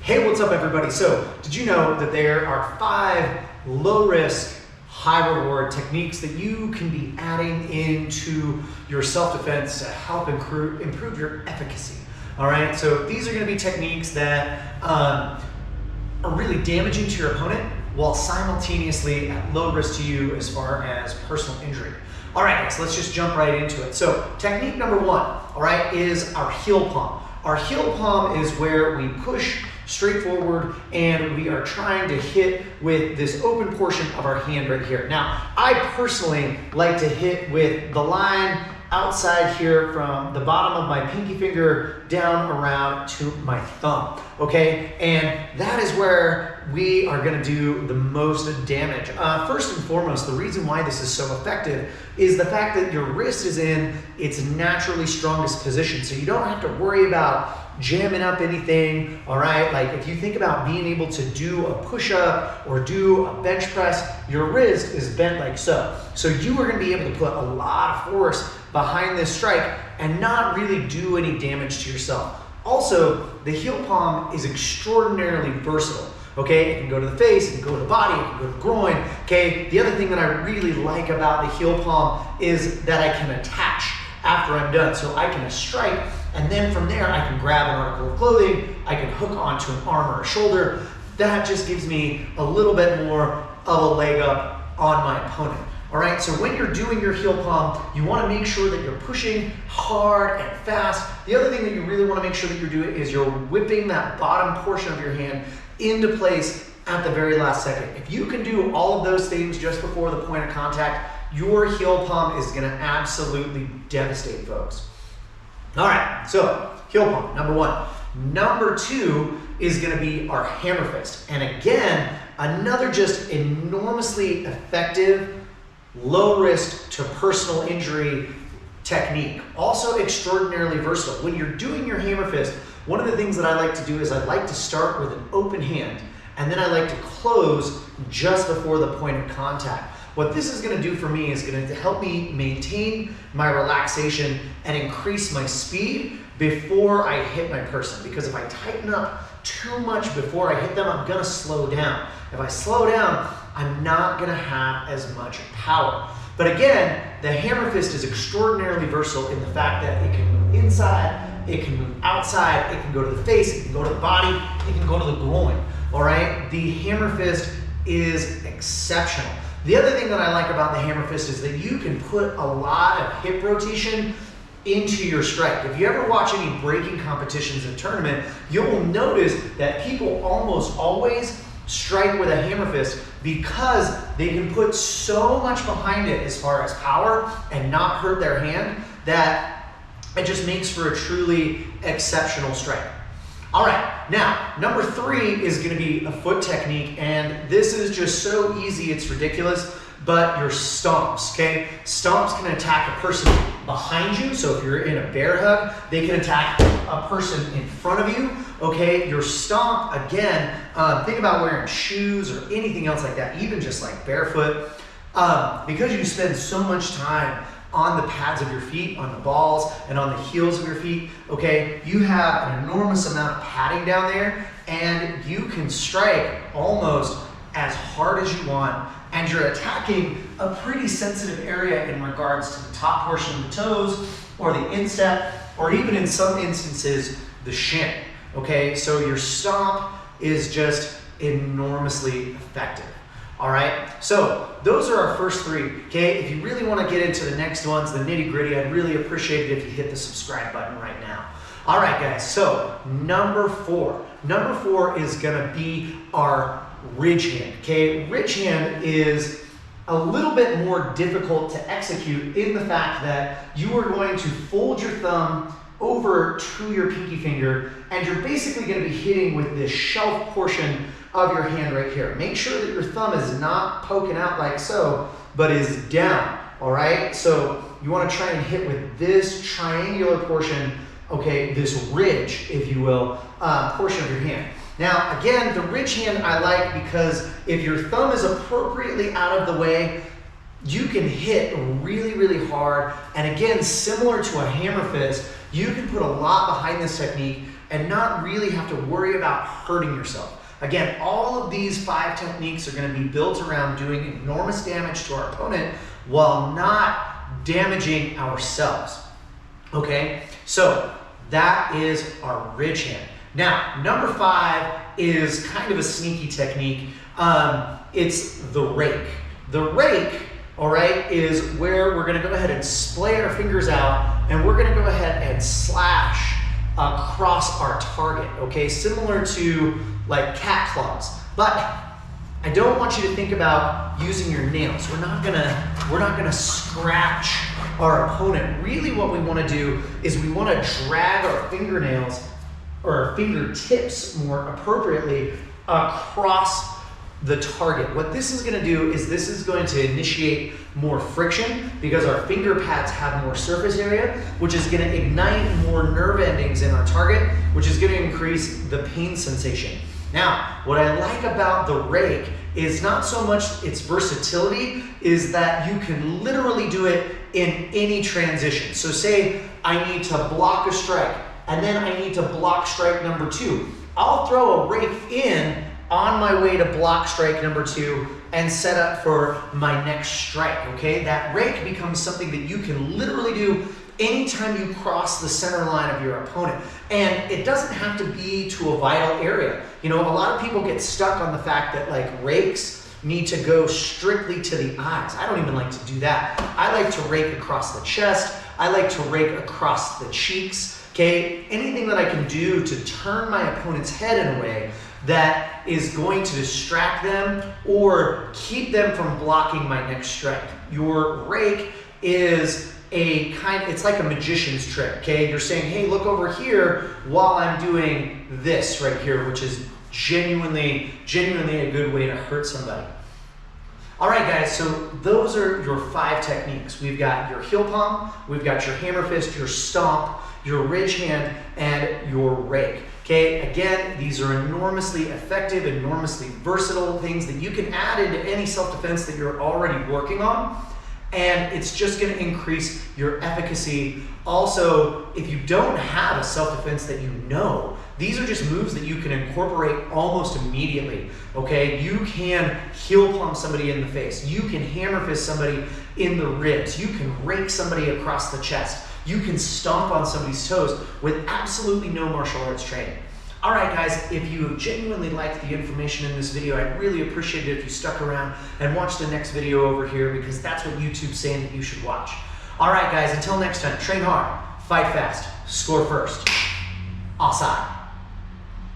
Hey, what's up everybody? So, did you know that there are 5 low risk, high reward techniques that you can be adding into your self-defense to help improve your efficacy? All right, so these are gonna be techniques that are really damaging to your opponent while simultaneously at low risk to you as far as personal injury. All right, guys, let's just jump right into it. So technique number 1, all right, is our heel palm. Our heel palm is where we push straight forward and we are trying to hit with this open portion of our hand right here. Now, I personally like to hit with the line outside here from the bottom of my pinky finger down around to my thumb, okay? And that is where we are gonna do the most damage. First and foremost, the reason why this is so effective is the fact that your wrist is in its naturally strongest position. So you don't have to worry about jamming up anything, all right? Like if you think about being able to do a push-up or do a bench press, your wrist is bent like so. So you are gonna be able to put a lot of force behind this strike and not really do any damage to yourself. Also, the heel palm is extraordinarily versatile. Okay, it can go to the face, it can go to the body, it can go to the groin. Okay, the other thing that I really like about the heel palm is that I can attach after I'm done. So I can strike, and then from there I can grab an article of clothing, I can hook onto an arm or a shoulder. That just gives me a little bit more of a leg up on my opponent. All right, so when you're doing your heel palm, you wanna make sure that you're pushing hard and fast. The other thing that you really wanna make sure that you're doing is you're whipping that bottom portion of your hand into place at the very last second. If you can do all of those things just before the point of contact, your heel palm is gonna absolutely devastate folks. All right, so heel palm, number 1. Number 2 is gonna be our hammer fist. And again, another just enormously effective, low risk to personal injury technique. Also extraordinarily versatile. When you're doing your hammer fist, one of the things that I like to do is I like to start with an open hand, and then I like to close just before the point of contact. What this is gonna do for me is gonna help me maintain my relaxation and increase my speed before I hit my person. Because if I tighten up too much before I hit them, I'm gonna slow down. If I slow down, I'm not gonna have as much power. But again, the hammer fist is extraordinarily versatile in the fact that it can move inside, it can move outside, it can go to the face, it can go to the body, it can go to the groin, all right? The hammer fist is exceptional. The other thing that I like about the hammer fist is that you can put a lot of hip rotation into your strike. If you ever watch any breaking competitions in tournament, you'll notice that people almost always strike with a hammer fist because they can put so much behind it as far as power and not hurt their hand that it just makes for a truly exceptional strike. All right, now, number 3 is gonna be a foot technique, and this is just so easy, it's ridiculous, but your stomps, okay? Stomps can attack a person behind you, so if you're in a bear hug, they can attack a person in front of you, okay? Your stomp, again, think about wearing shoes or anything else like that, even just like barefoot, because you spend so much time on the pads of your feet, on the balls, and on the heels of your feet, okay? You have an enormous amount of padding down there, and you can strike almost as hard as you want, and you're attacking a pretty sensitive area in regards to the top portion of the toes, or the instep, or even in some instances, the shin, okay? So your stomp is just enormously effective. All right, so those are our first 3, okay? If you really want to get into the next ones, the nitty gritty, I'd really appreciate it if you hit the subscribe button right now. All right, guys, so number 4. Number 4 is gonna be our ridge hand, okay? Ridge hand is a little bit more difficult to execute in the fact that you are going to fold your thumb over to your pinky finger, and you're basically gonna be hitting with this shelf portion of your hand right here. Make sure that your thumb is not poking out like so, but is down, all right? So you wanna try and hit with this triangular portion, okay, this ridge, if you will, portion of your hand. Now, again, the ridge hand I like because if your thumb is appropriately out of the way, you can hit really, really hard. And again, similar to a hammer fist, you can put a lot behind this technique and not really have to worry about hurting yourself. Again, all of these 5 techniques are going to be built around doing enormous damage to our opponent while not damaging ourselves. Okay, so that is our ridge hand. Now, number 5 is kind of a sneaky technique. It's the rake. The rake, all right, is where we're going to go ahead and splay our fingers out, and we're going to go ahead and slash across our target, okay? Similar to like cat claws. But I don't want you to think about using your nails. We're not gonna scratch our opponent. Really what we want to do is we want to drag our fingernails, or our fingertips more appropriately, across the target. What this is going to do is this is going to initiate more friction because our finger pads have more surface area, which is going to ignite more nerve endings in our target, which is going to increase the pain sensation. Now, what I like about the rake is not so much its versatility, is that you can literally do it in any transition. So say I need to block a strike, and then I need to block strike number 2. I'll throw a rake in on my way to block strike number 2 and set up for my next strike, okay? That rake becomes something that you can literally do anytime you cross the center line of your opponent. And it doesn't have to be to a vital area. You know, a lot of people get stuck on the fact that like rakes need to go strictly to the eyes. I don't even like to do that. I like to rake across the chest. I like to rake across the cheeks, okay? Anything that I can do to turn my opponent's head in a way that is going to distract them or keep them from blocking my next strike. Your rake is it's like a magician's trick, okay? You're saying, hey, look over here while I'm doing this right here, which is genuinely a good way to hurt somebody. All right, guys, so those are your 5 techniques. We've got your heel palm, we've got your hammer fist, your stomp, your ridge hand, and your rake. Okay, again, these are enormously effective, enormously versatile things that you can add into any self-defense that you're already working on, and it's just going to increase your efficacy. Also, if you don't have a self-defense that you know, these are just moves that you can incorporate almost immediately, okay? You can heel palm somebody in the face. You can hammer fist somebody in the ribs. You can rake somebody across the chest. You can stomp on somebody's toes with absolutely no martial arts training. All right, guys, if you genuinely liked the information in this video, I'd really appreciate it if you stuck around and watched the next video over here, because that's what YouTube's saying that you should watch. All right, guys, until next time, train hard, fight fast, score first. Assailant.